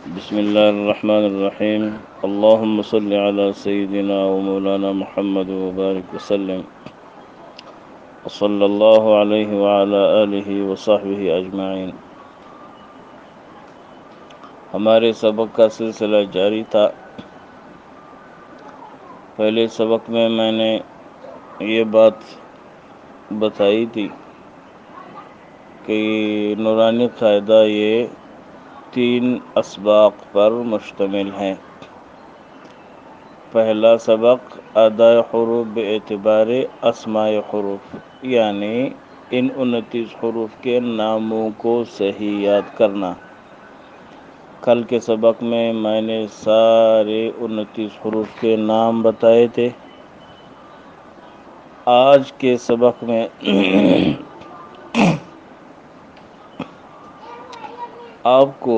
بسم الله الرحمن الرحيم. اللهم صل على سيدنا ومولانا محمد وبارك وسلم وصلى الله عليه وعلى آله وصحبه أجمعين. ہمارے سبق کا سلسلہ جاری تھا. پہلے سبق میں نے یہ بات بتائی تھی کہ نورانی قاعدہ یہ 3 اسباق پر مشتمل ہیں. پہلا سبق اداء حروف باعتبار اسماء حروف، یعنی ان 29 حروف کے ناموں کو صحیح یاد کرنا. کل کے سبق میں نے سارے 29 حروف کے نام بتائے تھے. آج کے سبق میں آپ کو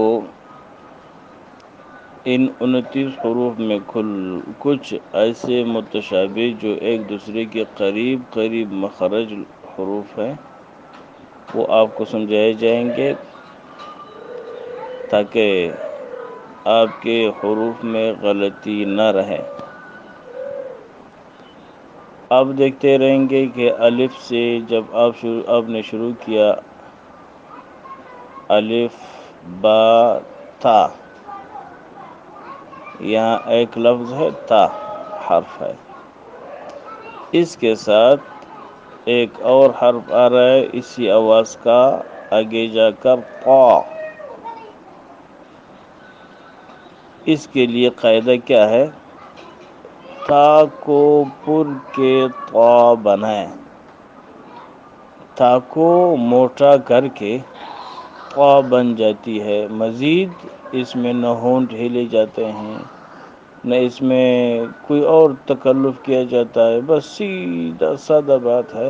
ان 29 حروف میں کچھ ایسے متشابہ جو ایک دوسرے کے قریب مخرج حروف ہیں وہ آپ کو سمجھائے جائیں گے تاکہ آپ کے حروف میں غلطی نہ رہے. آپ دیکھتے رہیں گے کہ الف سے جب آپ نے شروع کیا الف با تا، یہاں ایک لفظ ہے تا، حرف ہے. اس کے ساتھ ایک اور حرف آ رہا ہے اسی آواز کا آگے جا کر قا. اس کے لیے قاعدہ کیا ہے؟ تا کو پر کے طا بنائیں. تا کو موٹا کر کے طا بن جاتی ہے. مزید اس میں نہ ہونٹ ہلے جاتے ہیں نہ اس میں کوئی اور تکلف کیا جاتا ہے، بس سیدھا سادہ بات ہے.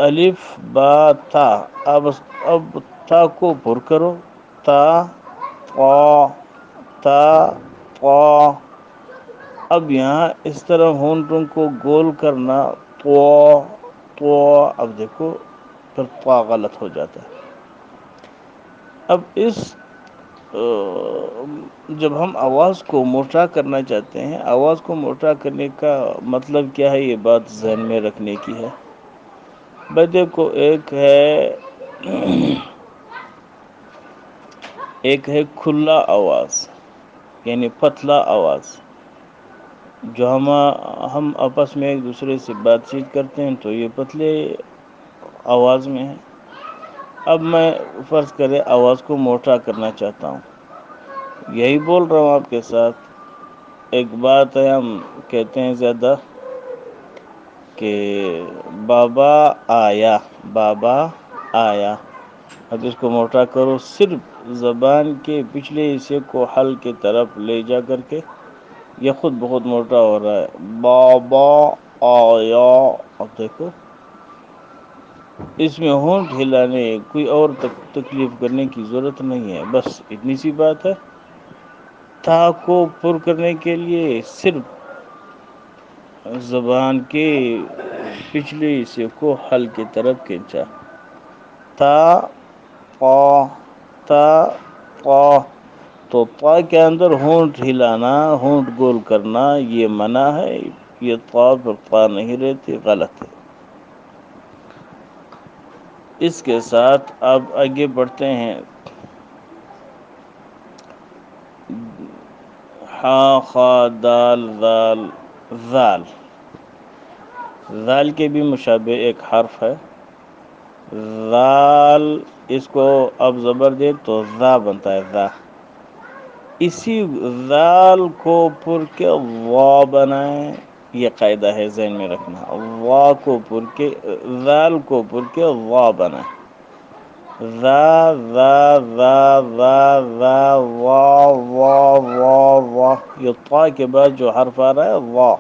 الف با تا. اب تا کو پر کرو. تا قا تا قا. اب یہاں اس طرح ہونٹوں کو گول کرنا تو. اب دیکھو پھر طا غلط ہو جاتا ہے. اب جب ہم آواز کو موٹا کرنا چاہتے ہیں، آواز کو موٹا کرنے کا مطلب کیا ہے، یہ بات ذہن میں رکھنے کی ہے. بھائی دیکھو، ایک ہے کھلا آواز یعنی پتلا آواز. جو ہم آپس میں ایک دوسرے سے بات چیت کرتے ہیں تو یہ پتلے آواز میں ہے. اب میں فرض کرے آواز کو موٹا کرنا چاہتا ہوں، یہی بول رہا ہوں آپ کے ساتھ. ایک بات ہے، ہم کہتے ہیں زیادہ کہ بابا آیا، بابا آیا. اب اس کو موٹا کرو، صرف زبان کے پچھلے حصے کو حلق کی طرف لے جا کر کے یہ خود بہت موٹا ہو رہا ہے. بابا آیا. اب دیکھو اس میں ہونٹ ہلانے کوئی اور تکلیف کرنے کی ضرورت نہیں ہے، بس اتنی سی بات ہے. تا کو پر کرنے کے لیے صرف زبان کے پچھلے حصے کو حلق کی طرف کھینچا. تا قا تا قا. تو طا کے اندر ہونٹ ہلانا، ہونٹ گول کرنا یہ منع ہے. یہ طا پر طا نہیں رہتی، غلط ہے. اس کے ساتھ اب آگے بڑھتے ہیں. ہا خا دال ذال ذال. ذال کے بھی مشابہ ایک حرف ہے ذال. اس کو اب زبر دے تو ذا بنتا ہے، ذا. اسی ذال کو پر کے وا بنائیں. یہ قاعدہ ہے، ذہن میں رکھنا. وا کو پر کے ذال کو پر کے وا بنائیں. ذا ذا ذا ذا ذا وا وا وا وا. یہ طا کے بعد جو حرف آ رہا ہے وا،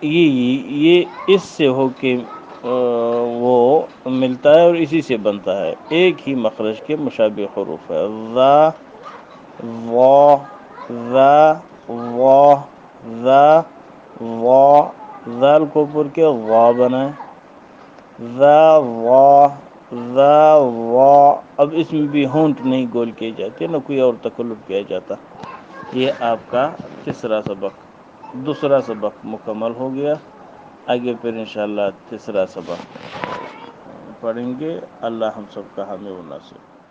یہ اس سے ہو کے وہ ملتا ہے اور اسی سے بنتا ہے. ایک ہی مخرج کے مشابہ حروف ہے. ذا وا ذا وا ذا وا. ذال کو پر کے وا بنائیں. ذا وا ذا وا، اب اس میں بھی ہونٹ نہیں گول کیے جاتے، نہ کوئی اور تکلف کیا جاتا۔ یہ آپ کا تیسرا سبق، دوسرا سبق مکمل ہو گیا۔ آگے پھر انشاءاللہ تیسرا سبق پڑھیں گے۔ اللہ ہم سب کا حامی و ناصر۔